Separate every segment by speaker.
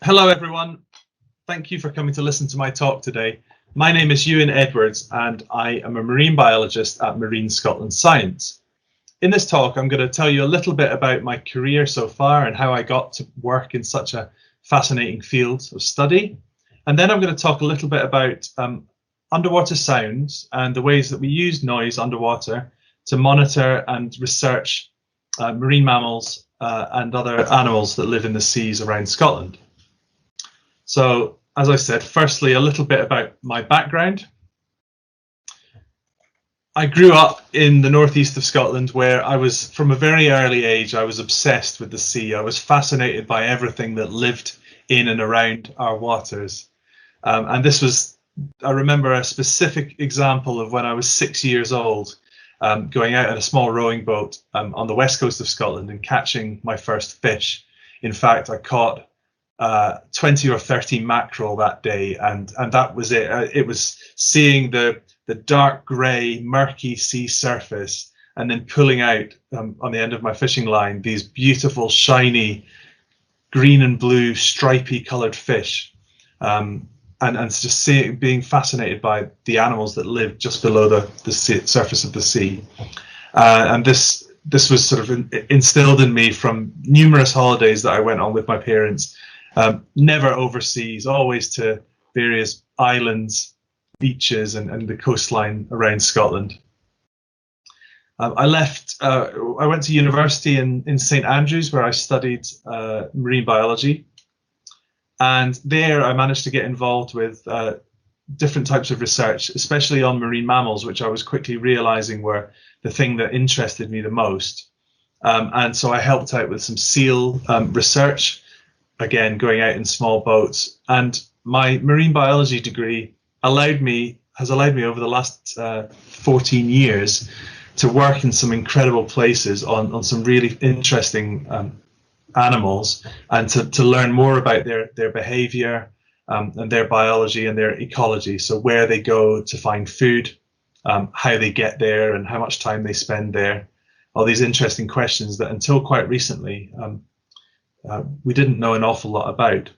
Speaker 1: Hello everyone, thank you for coming to listen to my talk today. My name is Ewan Edwards and I am a marine biologist at Marine Scotland Science. In this talk I'm going to tell you a little bit about my career so far and how I got to work in such a fascinating field of study. And then I'm going to talk a little bit about underwater sounds and the ways that we use noise underwater to monitor and research marine mammals and other animals that live in the seas around Scotland. So, as I said, firstly, a little bit about my background. I grew up in the northeast of Scotland where I was, from a very early age, I was obsessed with the sea. I was fascinated by everything that lived in and around our waters. And this was, I remember a specific example of when I was 6 years old, going out in a small rowing boat on the west coast of Scotland and catching my first fish. In fact, I caught 20 or 30 mackerel that day, and that was it. It was seeing the dark grey murky sea surface and then pulling out on the end of my fishing line these beautiful shiny green and blue stripy coloured fish, and just being fascinated by the animals that live just below the surface of the sea. And this was sort of instilled in me from numerous holidays that I went on with my parents. Never overseas, always to various islands, beaches, and the coastline around Scotland. I went to university in St Andrews where I studied marine biology. And there I managed to get involved with different types of research, especially on marine mammals, which I was quickly realizing were the thing that interested me the most. And so I helped out with some seal research, again, going out in small boats. And my marine biology degree has allowed me over the last 14 years to work in some incredible places on some really interesting animals, and to learn more about their behavior and their biology and their ecology. So where they go to find food, how they get there and how much time they spend there. All these interesting questions that until quite recently, we didn't know an awful lot about.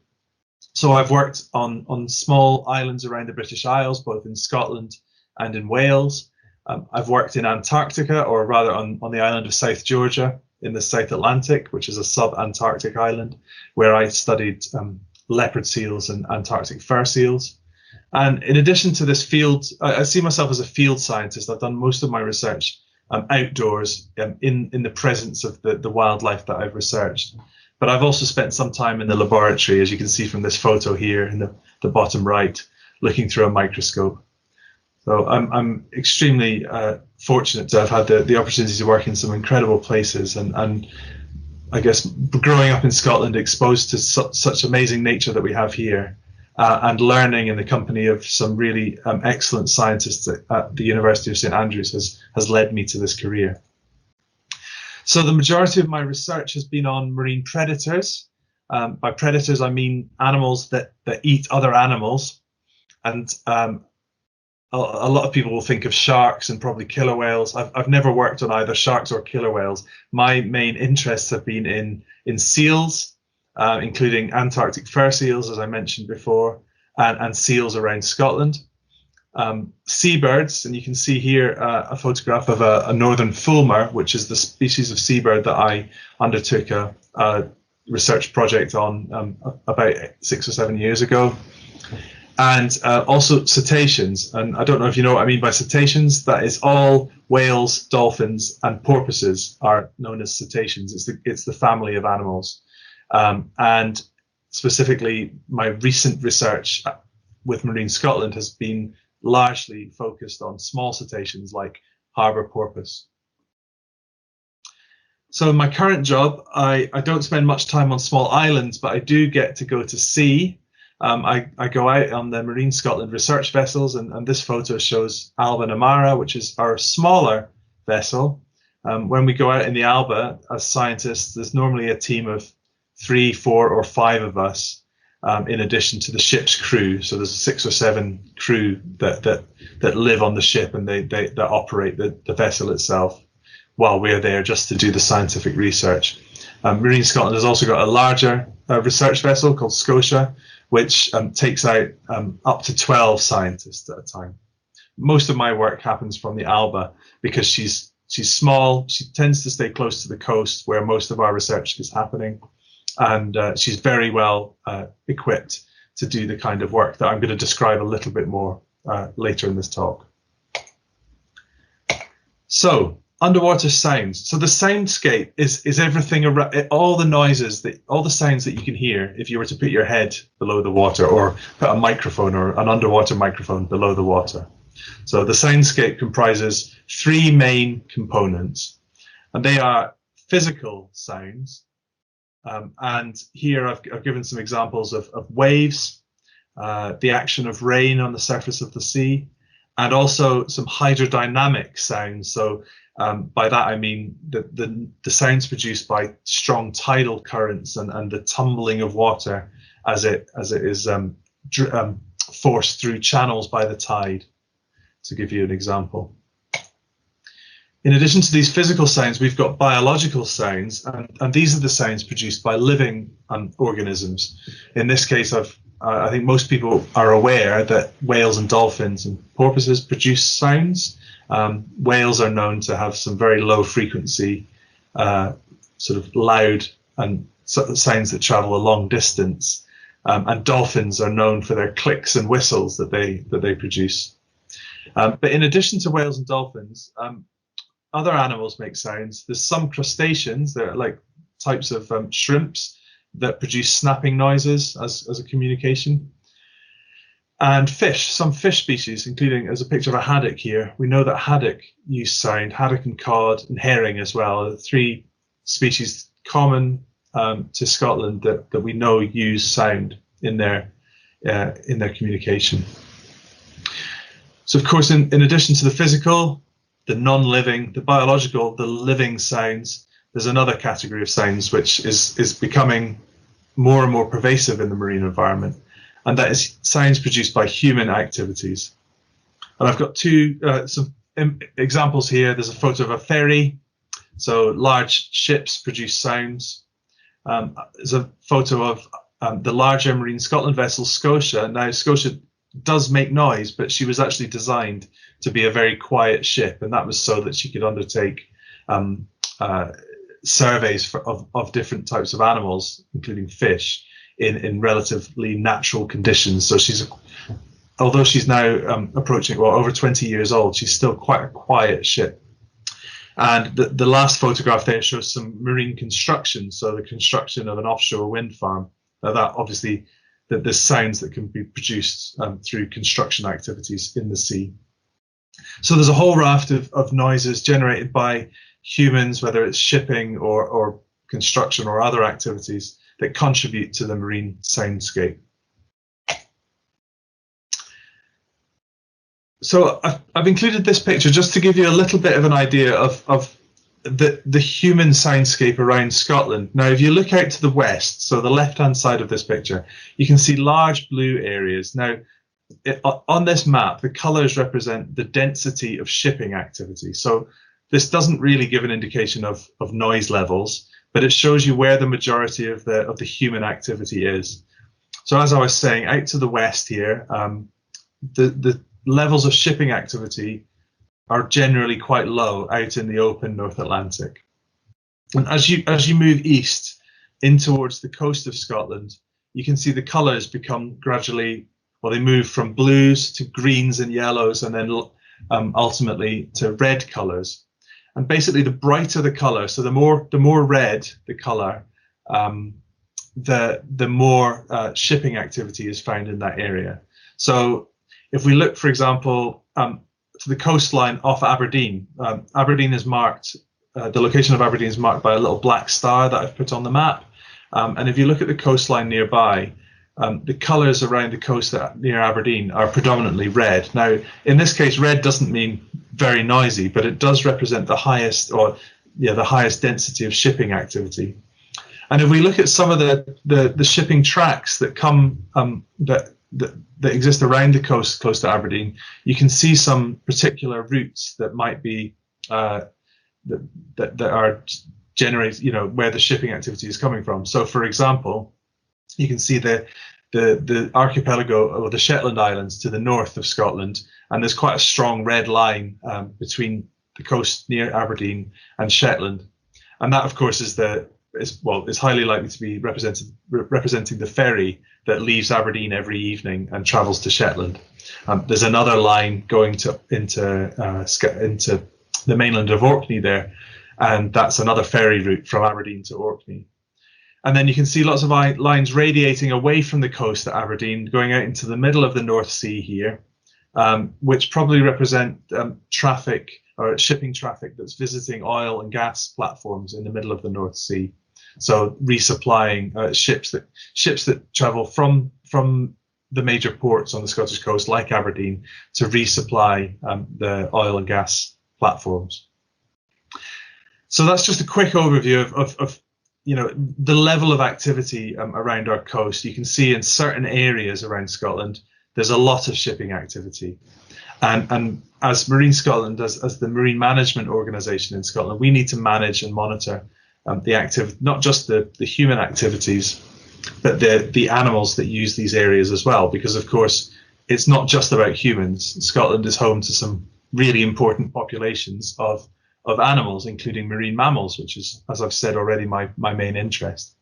Speaker 1: So I've worked on small islands around the British Isles, both in Scotland and in Wales. I've worked in Antarctica, or rather on the island of South Georgia in the South Atlantic, which is a sub-Antarctic island, where I studied leopard seals and Antarctic fur seals. And in addition to this field, I see myself as a field scientist. I've done most of my research outdoors in the presence of the wildlife that I've researched. But I've also spent some time in the laboratory, as you can see from this photo here in the bottom right, looking through a microscope. So I'm extremely fortunate to have had the opportunity to work in some incredible places, and I guess growing up in Scotland, exposed to such amazing nature that we have here, and learning in the company of some really excellent scientists at the University of St Andrews has led me to this career. So the majority of my research has been on marine predators. By predators, I mean animals that eat other animals. And a lot of people will think of sharks and probably killer whales. I've never worked on either sharks or killer whales. My main interests have been in seals, including Antarctic fur seals, as I mentioned before, and seals around Scotland. Seabirds, and you can see here a photograph of a northern fulmar, which is the species of seabird that I undertook a research project on about 6 or 7 years ago. And also cetaceans, and I don't know if you know what I mean by cetaceans. That is all whales, dolphins, and porpoises are known as cetaceans. It's the family of animals. And specifically, my recent research with Marine Scotland has been largely focused on small cetaceans like harbour porpoise. So in my current job, I don't spend much time on small islands, but I do get to go to sea. I go out on the Marine Scotland research vessels, and this photo shows Alba and Amara, which is our smaller vessel. When we go out in the Alba as scientists, there's normally a team of 3, 4, or 5 of us, in addition to the ship's crew. So there's 6 or 7 crew that live on the ship, and they operate the vessel itself while we're there just to do the scientific research. Marine Scotland has also got a larger research vessel called Scotia, which takes out up to 12 scientists at a time. Most of my work happens from the Alba because she's small. She tends to stay close to the coast where most of our research is happening, and she's very well equipped to do the kind of work that I'm going to describe a little bit more later in this talk. So, underwater sounds. So the soundscape is everything around, all the noises, all the sounds that you can hear if you were to put your head below the water or put a microphone or an underwater microphone below the water. So the soundscape comprises three main components, and they are physical sounds. And here I've given some examples of waves, the action of rain on the surface of the sea, and also some hydrodynamic sounds. So by that I mean the sounds produced by strong tidal currents and the tumbling of water as it is forced through channels by the tide, to give you an example. In addition to these physical sounds, we've got biological sounds, and these are the sounds produced by living organisms. In this case, I think most people are aware that whales and dolphins and porpoises produce sounds. Whales are known to have some very low frequency, sort of loud and sounds that travel a long distance. And dolphins are known for their clicks and whistles that they produce. But in addition to whales and dolphins, other animals make sounds. There's some crustaceans that are like types of shrimps that produce snapping noises as a communication. And fish, some fish species, including, there's a picture of a haddock here. We know that haddock use sound, haddock and cod and herring as well, three species common to Scotland that we know use sound in their communication. So of course, in addition to the physical, the non-living, the biological, the living sounds, there's another category of sounds which is becoming more and more pervasive in the marine environment, and that is sounds produced by human activities. And I've got some examples here. There's a photo of a ferry, so large ships produce sounds. There's a photo of the larger Marine Scotland vessel Scotia. Now Scotia does make noise, but she was actually designed to be a very quiet ship, and that was so that she could undertake surveys of different types of animals, including fish, in relatively natural conditions. So although she's now approaching, well, over 20 years old, she's still quite a quiet ship. And the last photograph there shows some marine construction, so the construction of an offshore wind farm. Now that obviously, there's sounds that can be produced through construction activities in the sea. So there's a whole raft of noises generated by humans, whether it's shipping or construction or other activities that contribute to the marine soundscape. So I've included this picture just to give you a little bit of an idea of the human soundscape around Scotland. Now, if you look out to the west, so the left-hand side of this picture, you can see large blue areas. Now, on this map, the colours represent the density of shipping activity. So this doesn't really give an indication of noise levels, but it shows you where the majority of the human activity is. So as I was saying, out to the west here, the levels of shipping activity are generally quite low out in the open North Atlantic. And as you move east in towards the coast of Scotland, you can see the colours become gradually, well, they move from blues to greens and yellows, and then ultimately to red colours. And basically, the brighter the colour, so the more red the colour, the more shipping activity is found in that area. So if we look, for example, to the coastline off Aberdeen, Aberdeen is marked, the location of Aberdeen is marked by a little black star that I've put on the map. And if you look at the coastline nearby, the colours around the coast near Aberdeen are predominantly red. Now, in this case, red doesn't mean very noisy, but it does represent the highest, the highest density of shipping activity. And if we look at some of the shipping tracks that come that exist around the coast close to Aberdeen, you can see some particular routes that might be that are generate, where the shipping activity is coming from. So, for example, You can see the archipelago, or the Shetland Islands, to the north of Scotland, and there's quite a strong red line between the coast near Aberdeen and Shetland, and that, of course, is highly likely to be representing the ferry that leaves Aberdeen every evening and travels to Shetland. There's another line going into the mainland of Orkney there, and that's another ferry route from Aberdeen to Orkney. And then you can see lots of lines radiating away from the coast at Aberdeen, going out into the middle of the North Sea here, which probably represent traffic, or shipping traffic, that's visiting oil and gas platforms in the middle of the North Sea. So resupplying ships that travel from the major ports on the Scottish coast, like Aberdeen, to resupply the oil and gas platforms. So that's just a quick overview of the level of activity around our coast. You can see in certain areas around Scotland, there's a lot of shipping activity. And as Marine Scotland, as the marine management organisation in Scotland, we need to manage and monitor the activity, not just the human activities, but the animals that use these areas as well. Because, of course, it's not just about humans. Scotland is home to some really important populations of animals, including marine mammals, which is, as I've said already, my main interest.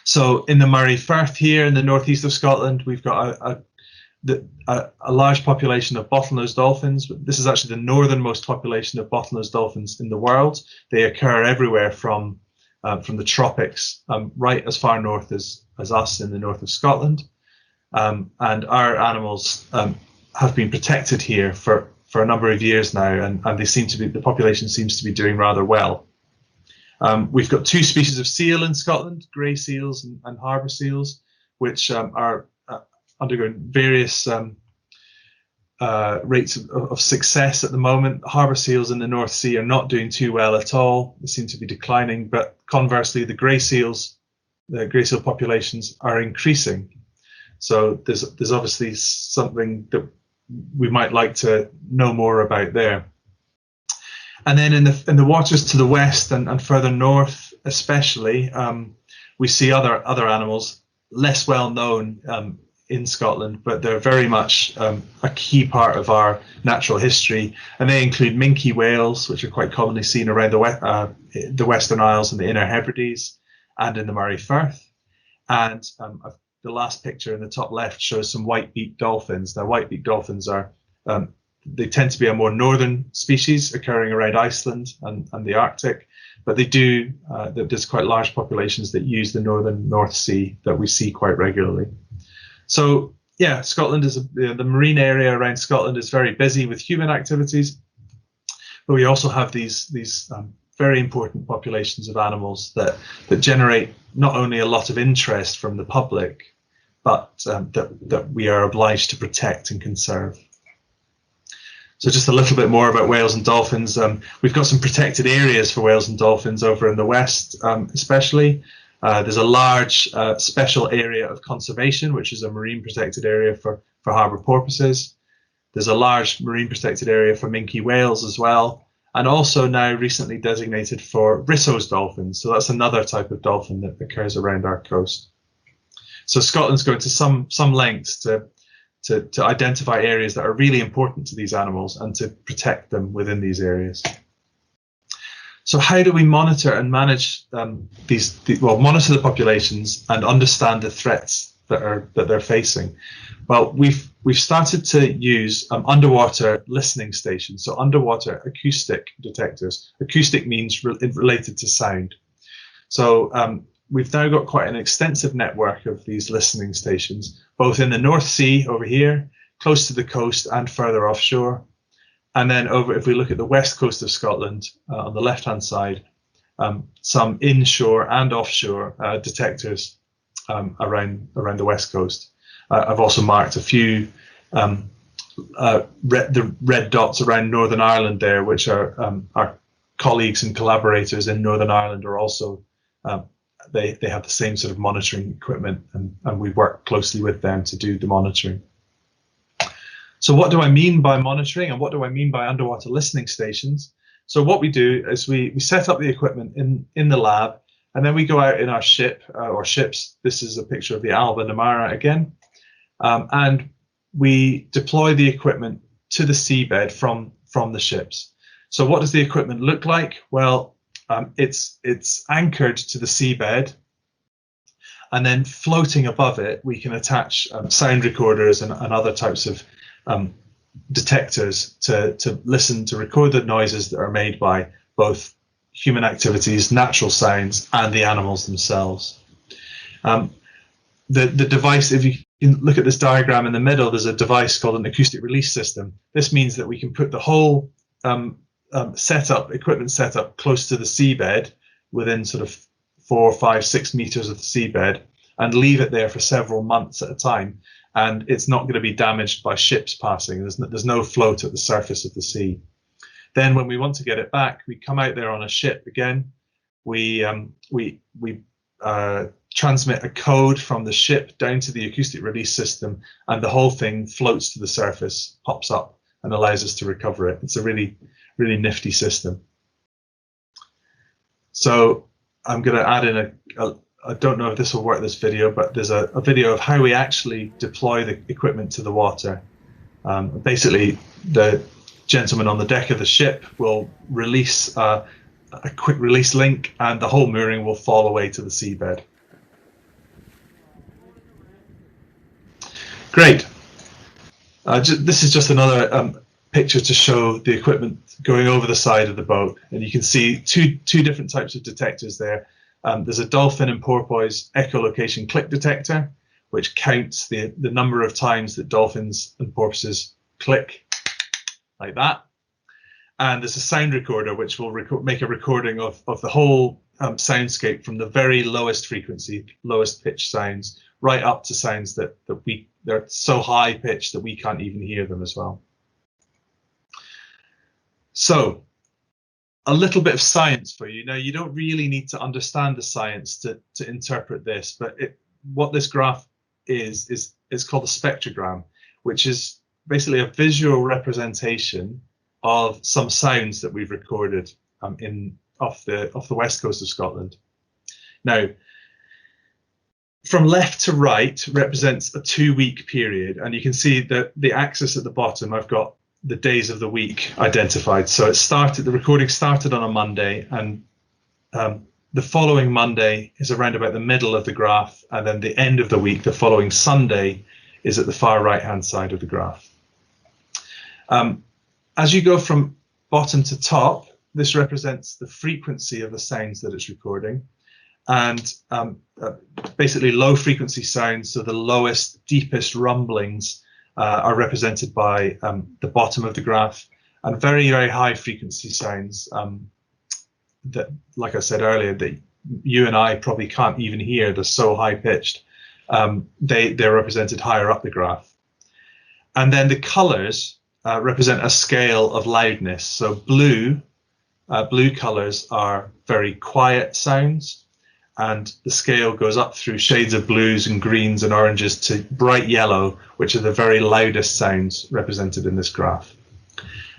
Speaker 1: So in the Moray Firth here in the northeast of Scotland, we've got a large population of bottlenose dolphins. This is actually the northernmost population of bottlenose dolphins in the world. They occur everywhere from the tropics, right as far north as us in the north of Scotland. And our animals have been protected here for a number of years now, and the population seems to be doing rather well. We've got two species of seal in Scotland, grey seals and harbour seals, which are undergoing various rates of success at the moment. Harbour seals in the North Sea are not doing too well at all. They seem to be declining, but conversely, the grey seal populations are increasing. So there's obviously something that we might like to know more about there. And then in the waters to the west and further north, especially, we see other animals less well known in Scotland, but they're very much a key part of our natural history. And they include Minky Whales, which are quite commonly seen around the Western Isles and the Inner Hebrides, and in the Moray Firth. And the last picture in the top left shows some white-beaked dolphins. Now, white-beaked dolphins they tend to be a more northern species occurring around Iceland and the Arctic, but there's quite large populations that use the northern North Sea that we see quite regularly. So yeah, Scotland the marine area around Scotland is very busy with human activities, but we also have these very important populations of animals that generate not only a lot of interest from the public, but that we are obliged to protect and conserve. So just a little bit more about whales and dolphins. We've got some protected areas for whales and dolphins over in the west, especially. There's a large special area of conservation, which is a marine protected area for harbour porpoises. There's a large marine protected area for Minky Whales as well, and also now recently designated for Risso's dolphins. So that's another type of dolphin that occurs around our coast. So Scotland's going to some lengths to identify areas that are really important to these animals and to protect them within these areas. So how do we monitor and manage monitor the populations and understand the threats that they're facing? Well, we've started to use underwater listening stations, so underwater acoustic detectors. Acoustic means related to sound. So we've now got quite an extensive network of these listening stations, both in the North Sea over here, close to the coast and further offshore. And then if we look at the west coast of Scotland, on the left-hand side, some inshore and offshore detectors around the west coast. I've also marked a few the red dots around Northern Ireland there, which are our colleagues and collaborators in Northern Ireland are also they have the same sort of monitoring equipment, and we work closely with them to do the monitoring. So what do I mean by monitoring, and what do I mean by underwater listening stations? So what we do is we set up the equipment in the lab, And then we go out in our ship or ships. This is a picture of the Alba Namara again. And we deploy the equipment to the seabed from the ships. So what does the equipment look like? Well, it's anchored to the seabed, and then floating above it, we can attach sound recorders and other types of detectors to listen, to record the noises that are made by both human activities, natural sounds, and the animals themselves. The device, if you can look at this diagram in the middle, there's a device called an acoustic release system. This means that we can put the whole equipment setup close to the seabed, within sort of 4, 5, 6 meters of the seabed, and leave it there for several months at a time. And it's not going to be damaged by ships passing. There's no float at the surface of the sea. Then when we want to get it back, we come out there on a ship again. We transmit a code from the ship down to the acoustic release system, and the whole thing floats to the surface, pops up, and allows us to recover it. It's a really, really nifty system. So I'm going to add in I don't know if this will work, this video, but there's a video of how we actually deploy the equipment to the water. Basically, the gentleman on the deck of the ship will release a quick release link, and the whole mooring will fall away to the seabed. Great. This is just another picture to show the equipment going over the side of the boat, and you can see two different types of detectors there. There's a dolphin and porpoise echolocation click detector, which counts the number of times that dolphins and porpoises click, like that. And there's a sound recorder, which will make a recording of the whole soundscape, from the very lowest frequency, lowest pitch sounds, right up to sounds that they're so high pitched that we can't even hear them as well. So a little bit of science for you. Now, you don't really need to understand the science to interpret this, but what this graph is called a spectrogram, which is basically a visual representation of some sounds that we've recorded off the west coast of Scotland. Now, from left to right represents a 2-week period, and you can see that the axis at the bottom, I've got the days of the week identified. So the recording started on a Monday, and the following Monday is around about the middle of the graph, and then the end of the week, the following Sunday, is at the far right hand side of the graph. As you go from bottom to top, this represents the frequency of the sounds that it's recording. And basically low frequency sounds, so the lowest, deepest rumblings, are represented by the bottom of the graph, and very, very high frequency sounds that, like I said earlier, that you and I probably can't even hear. They're so high pitched. They're represented higher up the graph. And then the colors represent a scale of loudness. So blue colors are very quiet sounds, and the scale goes up through shades of blues and greens and oranges to bright yellow, which are the very loudest sounds represented in this graph.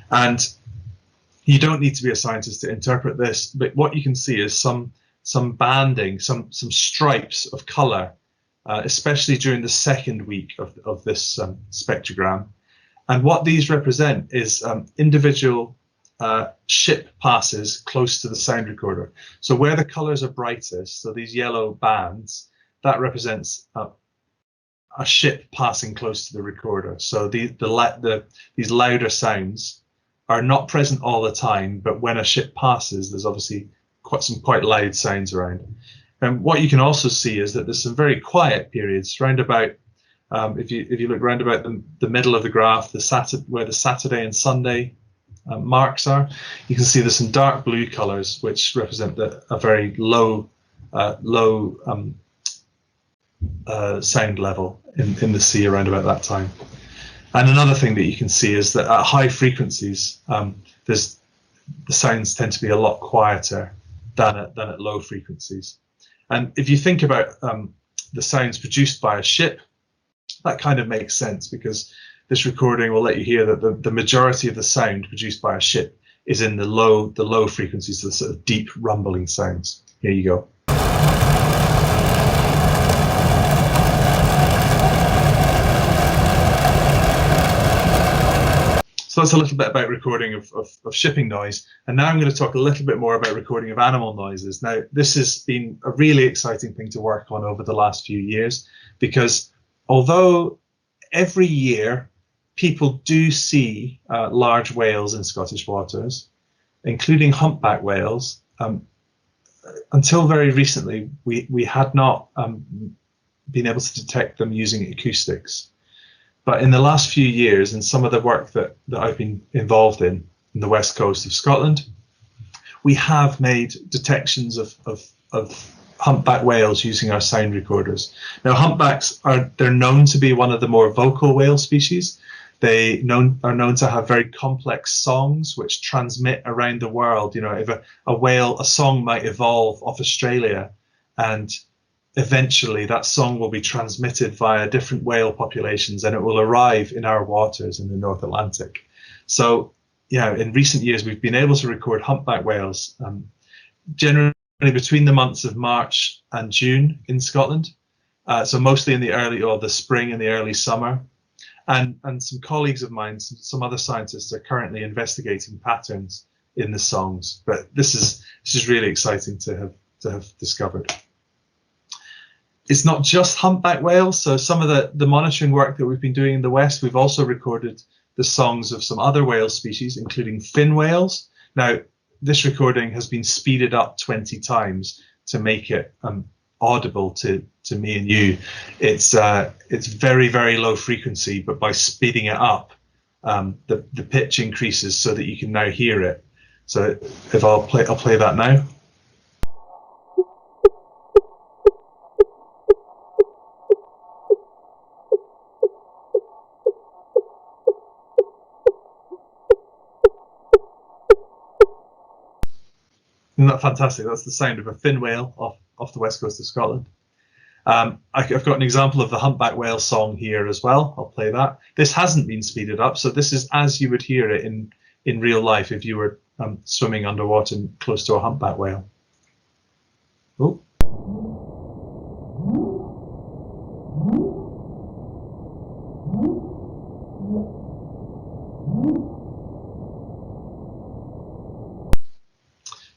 Speaker 1: And you don't need to be a scientist to interpret this, but what you can see is some banding, some stripes of color, especially during the second week of this spectrogram. And what these represent is individual ship passes close to the sound recorder. So where the colors are brightest, so these yellow bands, that represents a ship passing close to the recorder. So these louder sounds are not present all the time, but when a ship passes, there's obviously quite loud sounds around. And what you can also see is that there's some very quiet periods round about. If you look round about the middle of the graph, where the Saturday and Sunday marks are, you can see there's some dark blue colors which represent a very low sound level in the sea around about that time. And another thing that you can see is that at high frequencies, the sounds tend to be a lot quieter than at low frequencies. And if you think about the sounds produced by a ship, that kind of makes sense, because this recording will let you hear that the majority of the sound produced by a ship is in the low frequencies, the sort of deep rumbling sounds. Here you go. So that's a little bit about recording of shipping noise. And now I'm going to talk a little bit more about recording of animal noises. Now, this has been a really exciting thing to work on over the last few years, because although every year people do see large whales in Scottish waters, including humpback whales, until very recently, we had not been able to detect them using acoustics. But in the last few years, and some of the work that I've been involved in the west coast of Scotland, we have made detections of humpback whales using our sound recorders. Now, humpbacks they're known to be one of the more vocal whale species. They are known to have very complex songs which transmit around the world. You know, if a song might evolve off Australia, and eventually that song will be transmitted via different whale populations, and it will arrive in our waters in the North Atlantic. So, yeah, in recent years, we've been able to record humpback whales generally between the months of March and June in Scotland. So mostly in the spring and the early summer. And some colleagues of mine, some other scientists, are currently investigating patterns in the songs. But this is really exciting to have discovered. It's not just humpback whales. So some of the monitoring work that we've been doing in the West, we've also recorded the songs of some other whale species, including fin whales. Now, this recording has been speeded up 20 times to make it audible to me and you. It's very, very low frequency, but by speeding it up, the pitch increases so that you can now hear it. So if I'll play that now. Isn't that fantastic? That's the sound of a fin whale off the west coast of Scotland. I've got an example of the humpback whale song here as well. I'll play that. This hasn't been speeded up, so this is as you would hear it in real life if you were swimming underwater close to a humpback whale. Oh.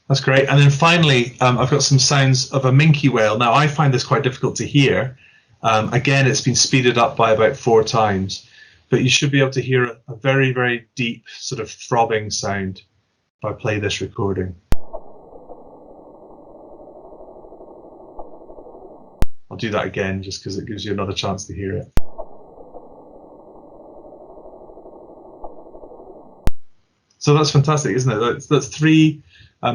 Speaker 1: That's great. And then finally, I've got some sounds of a minky whale. Now, I find this quite difficult to hear. Again, it's been speeded up by about 4 times, but you should be able to hear a very, very deep sort of throbbing sound if I play this recording. I'll do that again just because it gives you another chance to hear it. So that's fantastic, isn't it? That's 3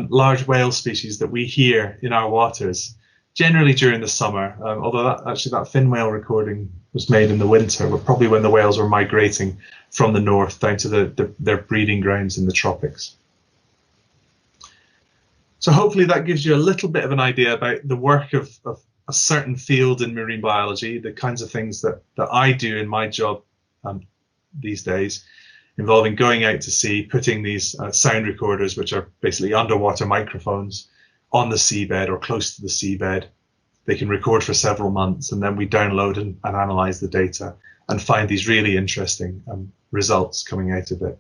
Speaker 1: large whale species that we hear in our waters, generally during the summer, although that fin whale recording was made in the winter, probably when the whales were migrating from the north down to their breeding grounds in the tropics. So hopefully that gives you a little bit of an idea about the work of a certain field in marine biology, the kinds of things that I do in my job these days, involving going out to sea, putting these sound recorders, which are basically underwater microphones, on the seabed or close to the seabed. They can record for several months, and then we download and analyze the data and find these really interesting results coming out of it.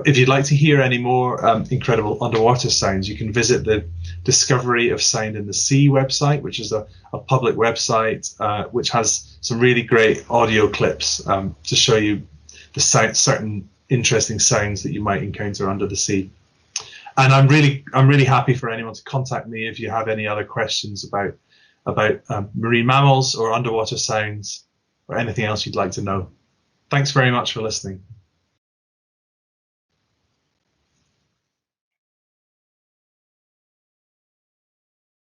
Speaker 1: If you'd like to hear any more incredible underwater sounds, you can visit the Discovery of Sound in the Sea website, which is a public website which has some really great audio clips to show you the certain interesting sounds that you might encounter under the sea. And I'm really happy for anyone to contact me if you have any other questions about marine mammals or underwater sounds or anything else you'd like to know. Thanks very much for listening.